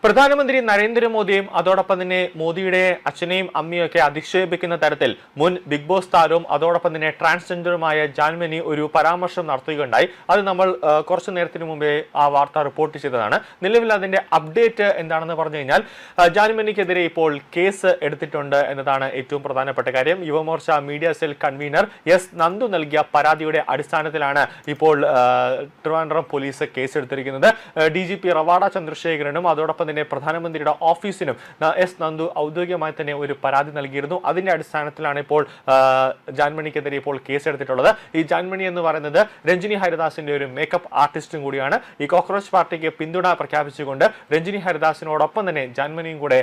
പ്രധാനമന്ത്രി നരേന്ദ്രമോദിയും അതോടൊപ്പം തന്നെ മോദിയുടെ അച്ഛനെയും അമ്മയും ഒക്കെ അധിക്ഷേപിക്കുന്ന തരത്തിൽ മുൻ ബിഗ് ബോസ് താരവും അതോടൊപ്പം തന്നെ ട്രാൻസ്ജെൻഡറുമായ ജാൻമനി ഒരു പരാമർശം നടത്തുകയുണ്ടായി. അത് നമ്മൾ കുറച്ചു നേരത്തിന് മുമ്പേ ആ വാർത്ത റിപ്പോർട്ട് ചെയ്തതാണ്. നിലവിൽ അതിന്റെ അപ്ഡേറ്റ് എന്താണെന്ന് പറഞ്ഞു കഴിഞ്ഞാൽ ജാൻമനിക്കെതിരെ ഇപ്പോൾ കേസ് എടുത്തിട്ടുണ്ട് എന്നതാണ് ഏറ്റവും പ്രധാനപ്പെട്ട കാര്യം. Yuvamorcha media cell convener S Nandu നൽകിയ പരാതിയുടെ അടിസ്ഥാനത്തിലാണ് ഇപ്പോൾ ട്രിവാൻഡ്രം പോലീസ് കേസെടുത്തിരിക്കുന്നത്. DGP റവാഡ ചന്ദ്രശേഖരനും അതോടൊപ്പം തന്നെ പ്രധാനമന്ത്രിയുടെ ഓഫീസിനും എസ് നന്ദു ഔദ്യോഗികമായി തന്നെ ഒരു പരാതി നൽകിയിരുന്നു. അതിന്റെ അടിസ്ഥാനത്തിലാണ് ഇപ്പോൾ ജാൻമണിക്കെതിരെ ഇപ്പോൾ കേസെടുത്തിട്ടുള്ളത്. ഈ ജാൻമണി എന്ന് പറയുന്നത് രഞ്ജിനി ഹരിദാസിന്റെ ഒരു മേക്കപ്പ് ആർട്ടിസ്റ്റും കൂടിയാണ്. ഈ കോക്രോച്ച് പാർട്ടിക്ക് പിന്തുണ പ്രഖ്യാപിച്ചുകൊണ്ട് രഞ്ജിനി ഹരിദാസിനോടൊപ്പം തന്നെ ജാൻമണിയും കൂടെ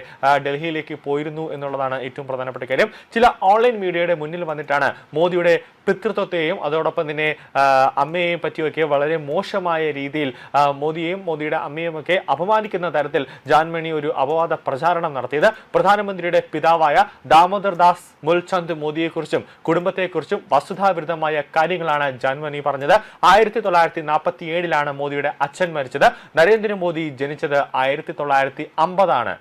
ഡൽഹിയിലേക്ക് പോയിരുന്നു എന്നുള്ളതാണ് ഏറ്റവും പ്രധാനപ്പെട്ട കാര്യം. ചില ഓൺലൈൻ മീഡിയയുടെ മുന്നിൽ വന്നിട്ടാണ് മോദിയുടെ പിതൃത്വത്തെയും അതോടൊപ്പം തന്നെ അമ്മയെയും പറ്റിയൊക്കെ വളരെ മോശമായ രീതിയിൽ മോദിയെയും മോദിയുടെ അമ്മയും ഒക്കെ അപമാനിക്കുന്ന തരത്തിൽ ജാൻമണി ഒരു അപവാദ പ്രചാരണം നടത്തിയത്. പ്രധാനമന്ത്രിയുടെ പിതാവായ ദാമോദർ ദാസ് മുൽചന്ദ് മോദിയെക്കുറിച്ചും കുടുംബത്തെക്കുറിച്ചും വസ്തുതാവിരുദ്ധമായ കാര്യങ്ങളാണ് ജാൻമണി പറഞ്ഞത്. 1947 മോദിയുടെ അച്ഛൻ മരിച്ചത്. നരേന്ദ്രമോദി ജനിച്ചത് 1950.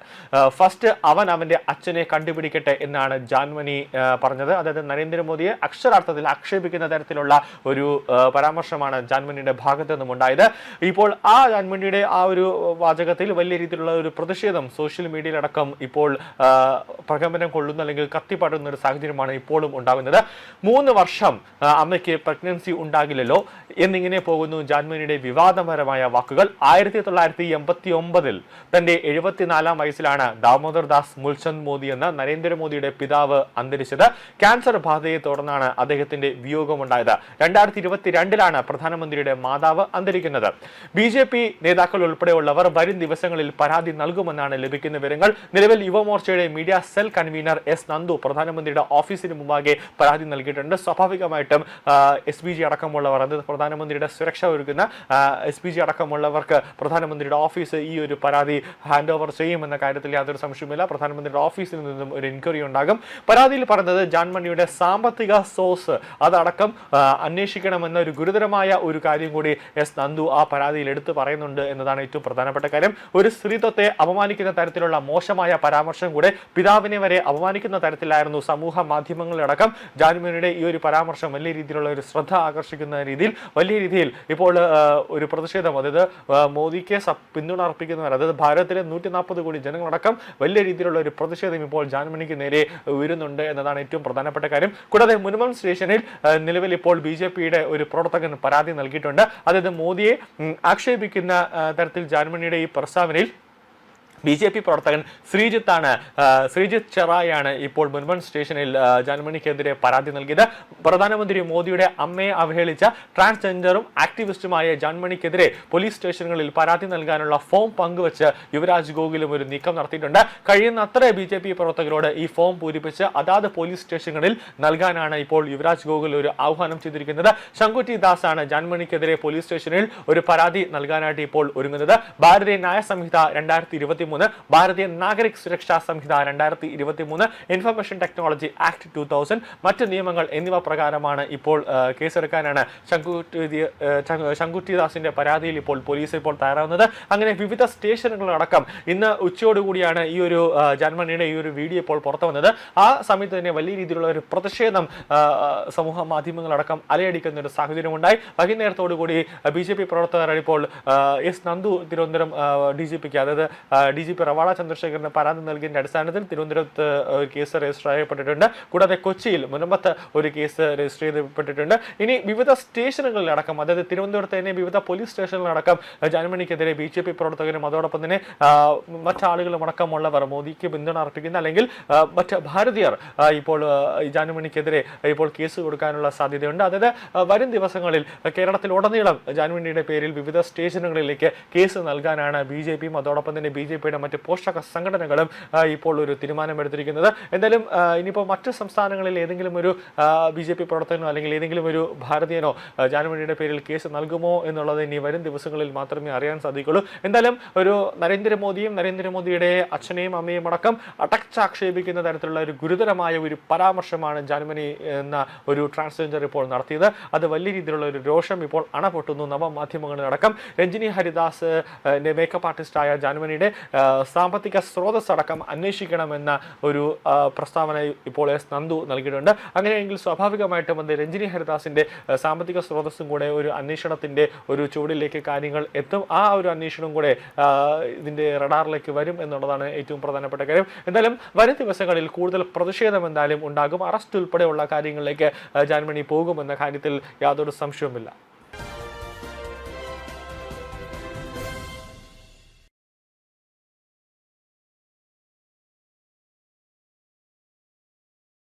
ഫസ്റ്റ് അവന്റെ അച്ഛനെ കണ്ടുപിടിക്കട്ടെ എന്നാണ് ജാൻമണി പറഞ്ഞത്. അതായത് നരേന്ദ്രമോദിയെ അക്ഷരാർത്ഥത്തിൽ ആക്ഷേപിക്കുന്ന തരത്തിലുള്ള ഒരു പരാമർശമാണ് ജാൻമണിയുടെ ഭാഗത്ത് നിന്നും ഉണ്ടായത്. ഇപ്പോൾ ആ ജാൻമണിയുടെ ആ ഒരു വാചകത്തിൽ വലിയ രീതിയിലുള്ള ഒരു പ്രതിഷേധം സോഷ്യൽ മീഡിയയിലടക്കം ഇപ്പോൾ പ്രകമ്പനം കൊള്ളുന്ന അല്ലെങ്കിൽ കത്തിപ്പടരുന്ന ഒരു സാഹചര്യമാണ് ഇപ്പോഴും ഉണ്ടാകുന്നത്. 3 വർഷം അമ്മയ്ക്ക് പ്രഗ്നൻസി ഉണ്ടാകില്ലല്ലോ എന്നിങ്ങനെ പോകുന്നു ജാൻമണിയുടെ വിവാദപരമായ വാക്കുകൾ. 1989 തന്റെ 74 വയസ്സിലാണ് ദാമോദർ ദാസ് മുൽചന്ദ് മോദി എന്ന നരേന്ദ്രമോദിയുടെ പിതാവ് അന്തരിച്ചത്. ക്യാൻസർ ബാധയെ തുടർന്നാണ് അദ്ദേഹത്തിന്റെ വിയോഗമുണ്ടായത്. 2022 പ്രധാനമന്ത്രിയുടെ മാതാവ് അന്തരിക്കുന്നത്. BJP നേതാക്കൾ ഉൾപ്പെടെയുള്ളവർ വരും ദിവസങ്ങളിൽ പരാതി നൽകുമെന്നാണ് ലഭിക്കുന്ന വിവരങ്ങൾ. നിലവിൽ യുവമോർച്ചയുടെ media cell convener S Nandu പ്രധാനമന്ത്രിയുടെ ഓഫീസിന് മുമ്പാകെ പരാതി നൽകിയിട്ടുണ്ട്. സ്വാഭാവികമായിട്ടും SPG അടക്കമുള്ളവർ, അത് പ്രധാനമന്ത്രിയുടെ സുരക്ഷ ഒരുക്കുന്ന SPG അടക്കമുള്ളവർക്ക് പ്രധാനമന്ത്രിയുടെ ഓഫീസ് ഈ ഒരു പരാതി ഹാൻഡ് ഓവർ ചെയ്യുമെന്ന കാര്യത്തിൽ യാതൊരു സംശയവുമില്ല. പ്രധാനമന്ത്രിയുടെ ഓഫീസിൽ നിന്നും ഒരു എൻക്വയറി ഉണ്ടാകും. പരാതിയിൽ പറഞ്ഞത് ജാൻമണിയുടെ സാമ്പത്തിക സോഴ്സ് അതടക്കം അന്വേഷിക്കണമെന്ന ഒരു ഗുരുതരമായ ഒരു കാര്യം കൂടി എസ് നന്ദു ആ പരാതിയിൽ എടുത്തു പറയുന്നുണ്ട് എന്നതാണ് ഏറ്റവും പ്രധാനപ്പെട്ട കാര്യം. ഒരു സ്ത്രീത്വത്തെ അപമാനിക്കുന്ന തരത്തിലുള്ള മോശമായ പരാമർശം കൂടെ പിതാവിനെ വരെ അപമാനിക്കുന്ന തരത്തിലായിരുന്നു സമൂഹ മാധ്യമങ്ങളിലടക്കം ജാൻമണിയുടെ ഈ ഒരു പരാമർശം വലിയ രീതിയിലുള്ള ഒരു ശ്രദ്ധ ആകർഷിക്കുന്ന രീതിയിൽ വലിയ രീതിയിൽ ഇപ്പോൾ ഒരു പ്രതിഷേധം, അതായത് മോദിക്ക് പിന്തുണ അർപ്പിക്കുന്നവർ, അതായത് ഭാരതത്തിലെ 140 കോടി ജനങ്ങളടക്കം വലിയ രീതിയിലുള്ള ഒരു പ്രതിഷേധം ഇപ്പോൾ ജാൻമണിക്ക് നേരെ ഉയരുന്നുണ്ട് എന്നതാണ് ഏറ്റവും പ്രധാനപ്പെട്ട കാര്യം. കൂടാതെ മുൻമൻ സ്റ്റേഷനിൽ നിലവിൽ ഇപ്പോൾ BJPയുടെ ഒരു പ്രവർത്തകൻ പരാതി നൽകിയിട്ടുണ്ട്. അതായത് മോദിയെ ആക്ഷേപിക്കുന്ന തരത്തിൽ ജാൻമണിയുടെ ഈ പ്രസ്താവനയിൽ BJP പ്രവർത്തകൻ ശ്രീജിത്ത് ചെറായാണ് ഇപ്പോൾ മുൻപൻ സ്റ്റേഷനിൽ ജാൻമണിക്കെതിരെ പരാതി നൽകിയത്. പ്രധാനമന്ത്രി മോദിയുടെ അമ്മയെ അവഹേളിച്ച ട്രാൻസ്ജെൻഡറും ആക്ടിവിസ്റ്റുമായ ജാൻമണിക്കെതിരെ പോലീസ് സ്റ്റേഷനുകളിൽ പരാതി നൽകാനുള്ള ഫോം പങ്കുവച്ച് യുവരാജ് ഗോകുലും ഒരു നീക്കം നടത്തിയിട്ടുണ്ട്. കഴിയുന്നത്ര BJP പ്രവർത്തകരോട് ഈ ഫോം പൂരിപ്പിച്ച് അതാത് പോലീസ് സ്റ്റേഷനുകളിൽ നൽകാനാണ് ഇപ്പോൾ യുവരാജ് ഗോകുൽ ഒരു ആഹ്വാനം ചെയ്തിരിക്കുന്നത്. ശങ്കുറ്റി ദാസ് ആണ് ജാൻമണിക്കെതിരെ പോലീസ് സ്റ്റേഷനിൽ ഒരു പരാതി നൽകാനായിട്ട് ഇപ്പോൾ ഒരുങ്ങുന്നത്. ഭാരതീയ ന്യായ സംഹിത 2023, ഭാരതീയ നാഗരിക് സുരക്ഷാ സംഹിത 2023, ഇൻഫർമേഷൻ ടെക്നോളജി ആക്ട് 2000, മറ്റ് നിയമങ്ങൾ എന്നിവ പ്രകാരമാണ് ഇപ്പോൾ കേസെടുക്കാനാണ് ശങ്കുറ്റി ദാസിന്റെ പരാതിയിൽ ഇപ്പോൾ പോലീസ് ഇപ്പോൾ തയ്യാറാവുന്നത്. അങ്ങനെ വിവിധ സ്റ്റേഷനുകളടക്കം ഇന്ന് ഉച്ചയോടുകൂടിയാണ് ഈ ഒരു ജാൻമണിയുടെ ഈ ഒരു വീഡിയോ ഇപ്പോൾ പുറത്തു വന്നത്. ആ സമയത്ത് തന്നെ വലിയ രീതിയിലുള്ള ഒരു പ്രതിഷേധം സമൂഹ മാധ്യമങ്ങളടക്കം അലയടിക്കുന്ന ഒരു സാഹചര്യമുണ്ടായി. വൈകുന്നേരത്തോടുകൂടി BJP പ്രവർത്തകർ ഇപ്പോൾ എസ് നന്ദു തിരുവനന്തപുരം DGPക്ക്, അതായത് DGP റവാഡ ചന്ദ്രശേഖരന് പരാതി നൽകിയതിന്റെ അടിസ്ഥാനത്തിൽ തിരുവനന്തപുരത്ത് കേസ് രജിസ്റ്റർ ചെയ്യപ്പെട്ടിട്ടുണ്ട്. കൂടാതെ കൊച്ചിയിൽ മുനമ്പത്ത് ഒരു കേസ് രജിസ്റ്റർ ചെയ്യപ്പെട്ടിട്ടുണ്ട്. ഇനി വിവിധ സ്റ്റേഷനുകളിലടക്കം, അതായത് തിരുവനന്തപുരത്ത് തന്നെ വിവിധ പോലീസ് സ്റ്റേഷനുകളടക്കം ജാൻമണിക്കെതിരെ BJP പ്രവർത്തകരും അതോടൊപ്പം തന്നെ മറ്റാളുകളും അടക്കമുള്ളവർ മോദിക്ക് പിന്തുണ അർപ്പിക്കുന്ന അല്ലെങ്കിൽ മറ്റ് ഭാരതീയർ ഇപ്പോൾ ജാൻമണിക്കെതിരെ ഇപ്പോൾ കേസ് കൊടുക്കാനുള്ള സാധ്യതയുണ്ട്. അതായത് വരും ദിവസങ്ങളിൽ കേരളത്തിലുടനീളം ജാൻമണിയുടെ പേരിൽ വിവിധ സ്റ്റേഷനുകളിലേക്ക് കേസ് നൽകാനാണ് BJPയും അതോടൊപ്പം തന്നെ BJPയുടെ മറ്റ് പോഷക സംഘടനകളും ഇപ്പോൾ ഒരു തീരുമാനമെടുത്തിരിക്കുന്നത്. എന്തായാലും ഇനിയിപ്പോൾ മറ്റ് സംസ്ഥാനങ്ങളിൽ ഏതെങ്കിലും ഒരു BJP പ്രവർത്തകനോ അല്ലെങ്കിൽ ഏതെങ്കിലും ഒരു ഭാരതീയനോ ജാൻമണിയുടെ പേരിൽ കേസ് നൽകുമോ എന്നുള്ളത് ഇനി വരും ദിവസങ്ങളിൽ മാത്രമേ അറിയാൻ സാധിക്കുള്ളൂ. എന്തായാലും ഒരു നരേന്ദ്രമോദിയുടെ അച്ഛനെയും അമ്മയും അടക്കം അടച്ചാക്ഷേപിക്കുന്ന തരത്തിലുള്ള ഒരു ഗുരുതരമായ ഒരു പരാമർശമാണ് ജാൻമണി എന്ന ഒരു ട്രാൻസ്ജെൻഡർ ഇപ്പോൾ നടത്തിയത്. അത് വലിയ രീതിയിലുള്ള ഒരു രോഷം ഇപ്പോൾ അണപൊട്ടുന്നു നവമാധ്യമങ്ങളിലടക്കം. രഞ്ജിനി ഹരിദാസ് മേക്കപ്പ് ആർട്ടിസ്റ്റായ ജാൻമണിയുടെ സാമ്പത്തിക സ്രോതസ് അടക്കം അന്വേഷിക്കണമെന്ന ഒരു പ്രസ്താവന ഇപ്പോൾ എസ് നന്ദു നൽകിയിട്ടുണ്ട്. അങ്ങനെയെങ്കിൽ സ്വാഭാവികമായിട്ടും അത് രഞ്ജിനി ഹരിദാസിന്റെ സാമ്പത്തിക സ്രോതസ്സും കൂടെ ഒരു അന്വേഷണത്തിന്റെ ഒരു ചുവടിലേക്ക് കാര്യങ്ങൾ എത്തും. ആ ഒരു അന്വേഷണം കൂടെ ഇതിന്റെ റഡാറിലേക്ക് വരും എന്നുള്ളതാണ് ഏറ്റവും പ്രധാനപ്പെട്ട കാര്യം. എന്തായാലും വരും ദിവസങ്ങളിൽ കൂടുതൽ പ്രതിഷേധം എന്തായാലും ഉണ്ടാകും. അറസ്റ്റ് ഉൾപ്പെടെയുള്ള കാര്യങ്ങളിലേക്ക് ജാൻമണി പോകുമെന്ന കാര്യത്തിൽ യാതൊരു സംശയവുമില്ല.